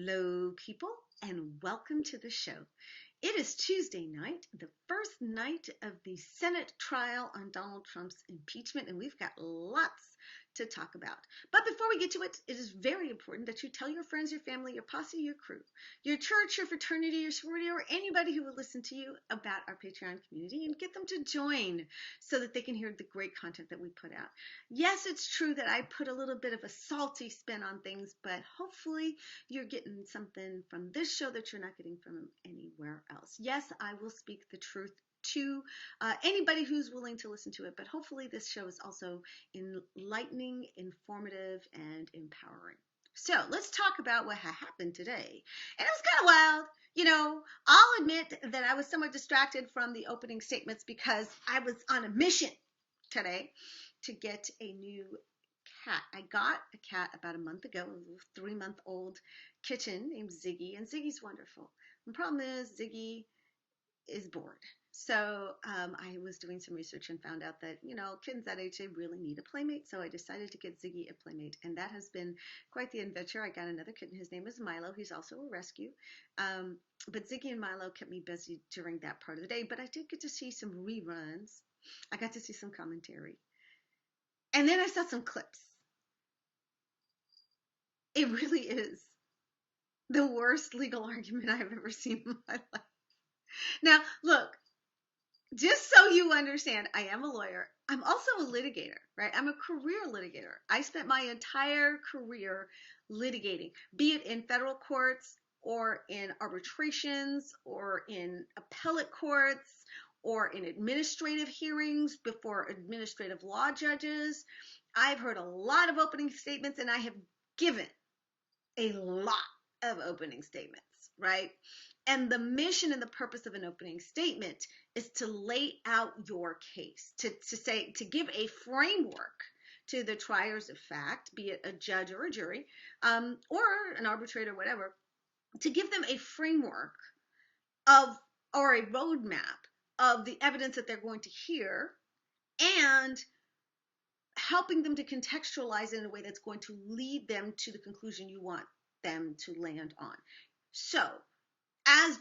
Hello, people, and welcome to the show. It is Tuesday night, the first night of the Senate trial on Donald Trump's impeachment, and we've got lots to talk about. But before we get to it, it is very important that you tell your friends, your family, your posse, your crew, your church, your fraternity, your sorority, or anybody who will listen to you about our Patreon community and get them to join so that they can hear the great content that we put out. Yes, it's true that I put a little bit of a salty spin on things, but hopefully you're getting something from this show that you're not getting from anywhere else. Yes, I will speak the truth to anybody who's willing to listen to it, but hopefully this show is also enlightening, informative, and empowering. So let's talk about what happened today. And it was kind of wild. You know, I'll admit that I was somewhat distracted from the opening statements because I was on a mission today to get a new cat. I got a cat about a month ago, a 3-month-old kitten named Ziggy, and Ziggy's wonderful. The problem is Ziggy is bored. So I was doing some research and found out that, you know, kittens that age, they really need a playmate. So I decided to get Ziggy a playmate, and that has been quite the adventure. I got another kitten. His name is Milo. He's also a rescue. But Ziggy and Milo kept me busy during that part of the day. But I did get to see some reruns. I got to see some commentary. And then I saw some clips. It really is the worst legal argument I've ever seen in my life. Now, look, just so you understand, I am a lawyer. I'm also a litigator, right? I'm a career litigator. I spent my entire career litigating, be it in federal courts or in arbitrations or in appellate courts or in administrative hearings before administrative law judges. I've heard a lot of opening statements, and I have given a lot of opening statements, right? And the mission and the purpose of an opening statement is to lay out your case, to give a framework to the triers of fact, be it a judge or a jury, or an arbitrator, whatever, to give them a framework of, or a roadmap of the evidence that they're going to hear, and helping them to contextualize it in a way that's going to lead them to the conclusion you want them to land on. So, as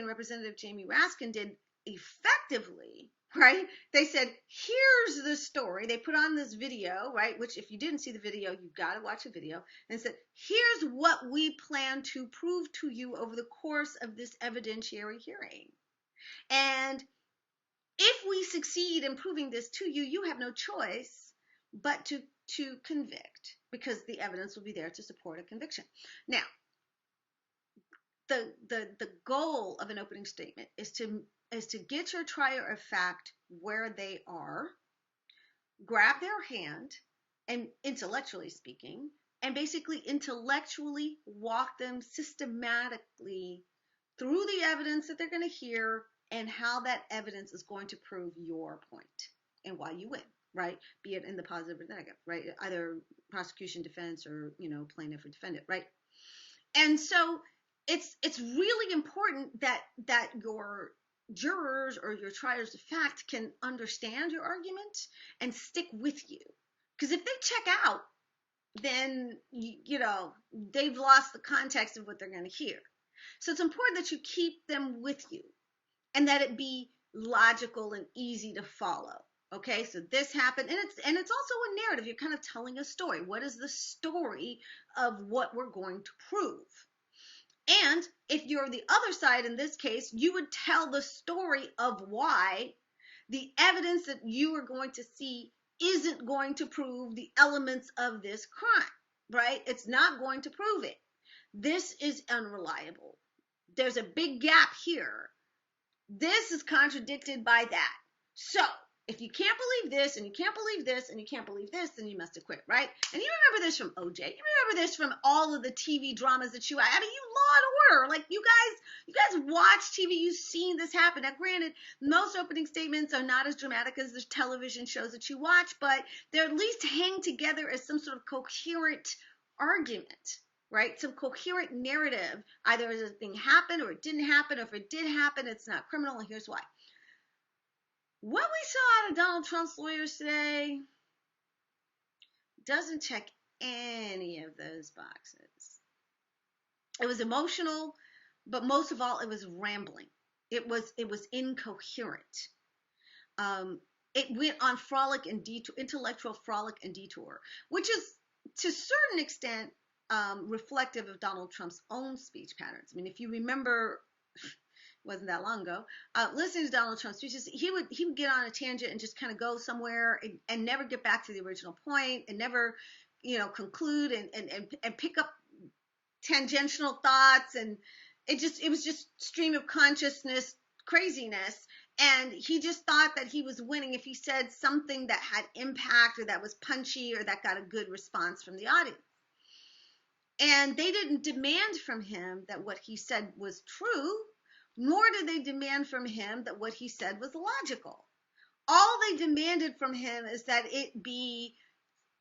Representative Jamie Raskin did effectively, right? They said, here's the story. They put on this video, right? Which if you didn't see the video, you got to watch the video. And said, here's what we plan to prove to you over the course of this evidentiary hearing. And if we succeed in proving this to you, you have no choice but to convict, because the evidence will be there to support a conviction. Now, the goal of an opening statement is to get your trier of fact where they are, grab their hand, and intellectually speaking, and basically intellectually walk them systematically through the evidence that they're going to hear and how that evidence is going to prove your point and why you win, right? Be it in the positive or negative, right? Either prosecution, defense, or, you know, plaintiff or defendant, right? And so it's really important that your jurors or your triers of fact can understand your argument and stick with you. Because if they check out, then, you know, they've lost the context of what they're going to hear. So it's important that you keep them with you and that it be logical and easy to follow. Okay, so this happened, and it's also a narrative. You're kind of telling a story. What is the story of what we're going to prove? And if you're the other side in this case, you would tell the story of why the evidence that you are going to see isn't going to prove the elements of this crime, right? It's not going to prove it. This is unreliable. There's a big gap here. This is contradicted by that. So, if you can't believe this, and you can't believe this, and you can't believe this, then you must have quit, right? And you remember this from OJ. You remember this from all of the TV dramas that you Law and Order. Like, you guys watch TV. You've seen this happen. Now, granted, most opening statements are not as dramatic as the television shows that you watch, but they're at least hang together as some sort of coherent argument, right? Some coherent narrative. Either as a thing happened, or it didn't happen, or if it did happen, it's not criminal, and here's why. What we saw out of Donald Trump's lawyers today doesn't check any of those boxes. It was emotional, but most of all, it was rambling. It was incoherent. Um, it went on frolic and detour, intellectual frolic and detour, which is to a certain extent reflective of Donald Trump's own speech patterns. I mean, if you remember, wasn't that long ago, listening to Donald Trump's speeches, he would get on a tangent and just kind of go somewhere and never get back to the original point and never, conclude and pick up tangential thoughts, and it was just stream of consciousness craziness. And he just thought that he was winning if he said something that had impact or that was punchy or that got a good response from the audience. And they didn't demand from him that what he said was true, nor did they demand from him that what he said was logical. All they demanded from him is that it be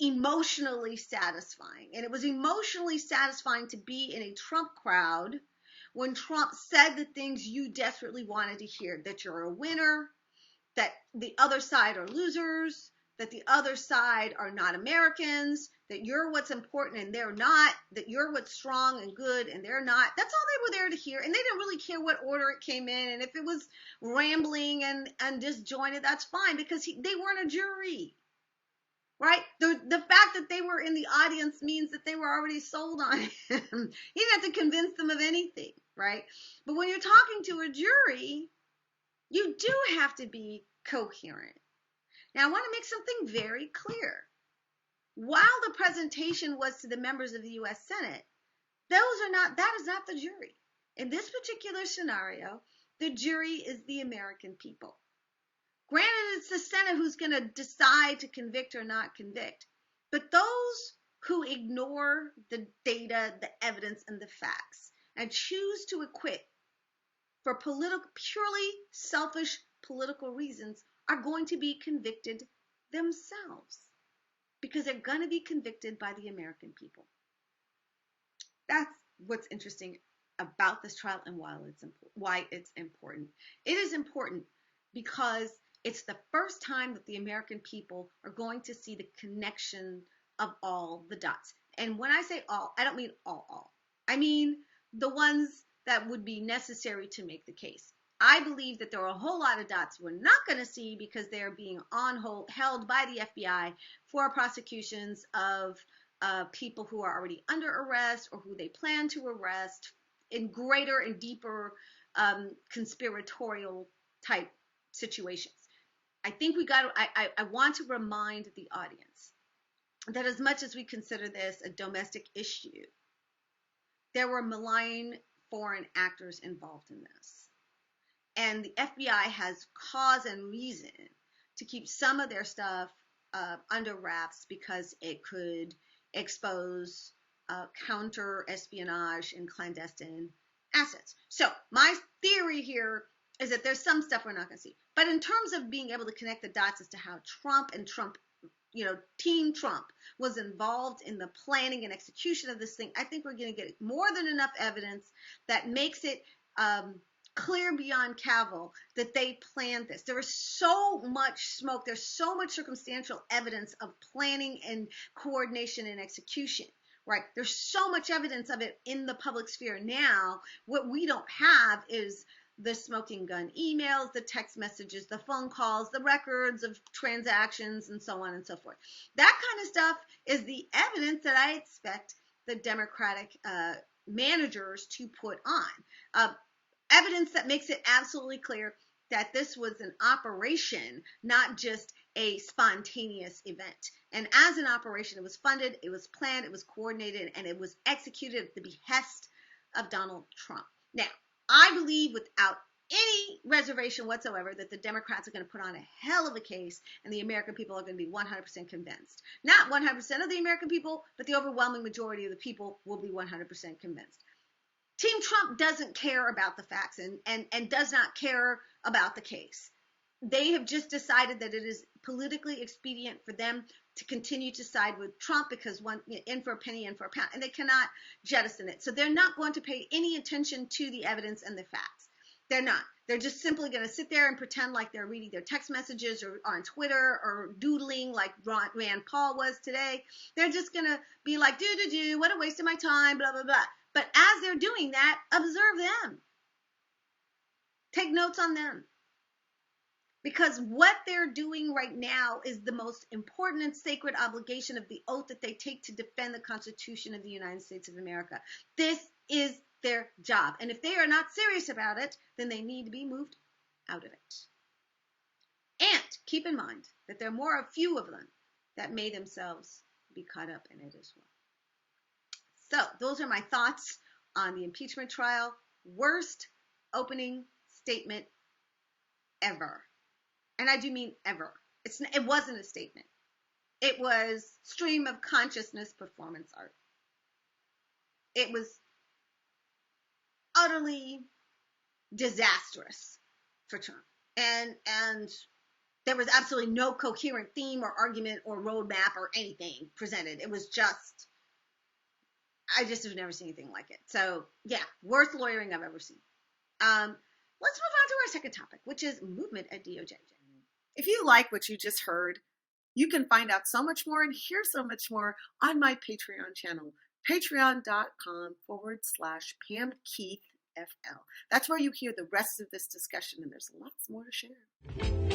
emotionally satisfying. And it was emotionally satisfying to be in a Trump crowd when Trump said the things you desperately wanted to hear, that you're a winner, that the other side are losers, that the other side are not Americans, that you're what's important and they're not, that you're what's strong and good and they're not. That's all they were there to hear. And they didn't really care what order it came in. And if it was rambling and disjointed, that's fine, because they weren't a jury. Right? The fact that they were in the audience means that they were already sold on him. He didn't have to convince them of anything, right? But when you're talking to a jury, you do have to be coherent. Now, I want to make something very clear. While the presentation was to the members of the U.S. Senate, that is not the jury. In this particular scenario, the jury is the American people. Granted, it's the Senate who's going to decide to convict or not convict. But those who ignore the data, the evidence, and the facts and choose to acquit for purely selfish political reasons are going to be convicted themselves, because they're going to be convicted by the American people. That's what's interesting about this trial and why it's important. It is important because it's the first time that the American people are going to see the connection of all the dots. And when I say all, I don't mean all. I mean the ones that would be necessary to make the case. I believe that there are a whole lot of dots we're not going to see because they're being held by the FBI for prosecutions of people who are already under arrest or who they plan to arrest in greater and deeper conspiratorial type situations. I think I want to remind the audience that as much as we consider this a domestic issue, there were malign foreign actors involved in this. And the FBI has cause and reason to keep some of their stuff under wraps because it could expose counter-espionage and clandestine assets. So my theory here is that there's some stuff we're not going to see. But in terms of being able to connect the dots as to how Trump and Team Trump was involved in the planning and execution of this thing, I think we're going to get more than enough evidence that makes it clear beyond cavil that they planned this. There is so much smoke. There's so much circumstantial evidence of planning and coordination and execution. Right? There's so much evidence of it in the public sphere now. What we don't have is the smoking gun emails, the text messages, the phone calls, the records of transactions, and so on and so forth. That kind of stuff is the evidence that I expect the Democratic managers to put on. Evidence that makes it absolutely clear that this was an operation, not just a spontaneous event. And as an operation, it was funded, it was planned, it was coordinated, and it was executed at the behest of Donald Trump. Now, I believe without any reservation whatsoever that the Democrats are going to put on a hell of a case and the American people are going to be 100% convinced. Not 100% of the American people, but the overwhelming majority of the people will be 100% convinced. Team Trump doesn't care about the facts and does not care about the case. They have just decided that it is politically expedient for them to continue to side with Trump because one in for a penny, in for a pound, and they cannot jettison it. So they're not going to pay any attention to the evidence and the facts. They're not. They're just simply going to sit there and pretend like they're reading their text messages or on Twitter or doodling like Rand Paul was today. They're just going to be like, what a waste of my time, blah, blah, blah. But as they're doing that, observe them. Take notes on them. Because what they're doing right now is the most important and sacred obligation of the oath that they take to defend the Constitution of the United States of America. This is their job. And if they are not serious about it, then they need to be moved out of it. And keep in mind that there are a few of them that may themselves be caught up in it as well. So those are my thoughts on the impeachment trial. Worst opening statement ever. And I do mean ever. It wasn't a statement. It was stream of consciousness performance art. It was utterly disastrous for Trump. And there was absolutely no coherent theme or argument or roadmap or anything presented. It was just, I just have never seen anything like it. So yeah, worst lawyering I've ever seen. Let's move on to our second topic, which is movement at DOJ. If you like what you just heard, you can find out so much more and hear so much more on my Patreon channel, patreon.com/Pam Keith FL. That's where you hear the rest of this discussion, and there's lots more to share.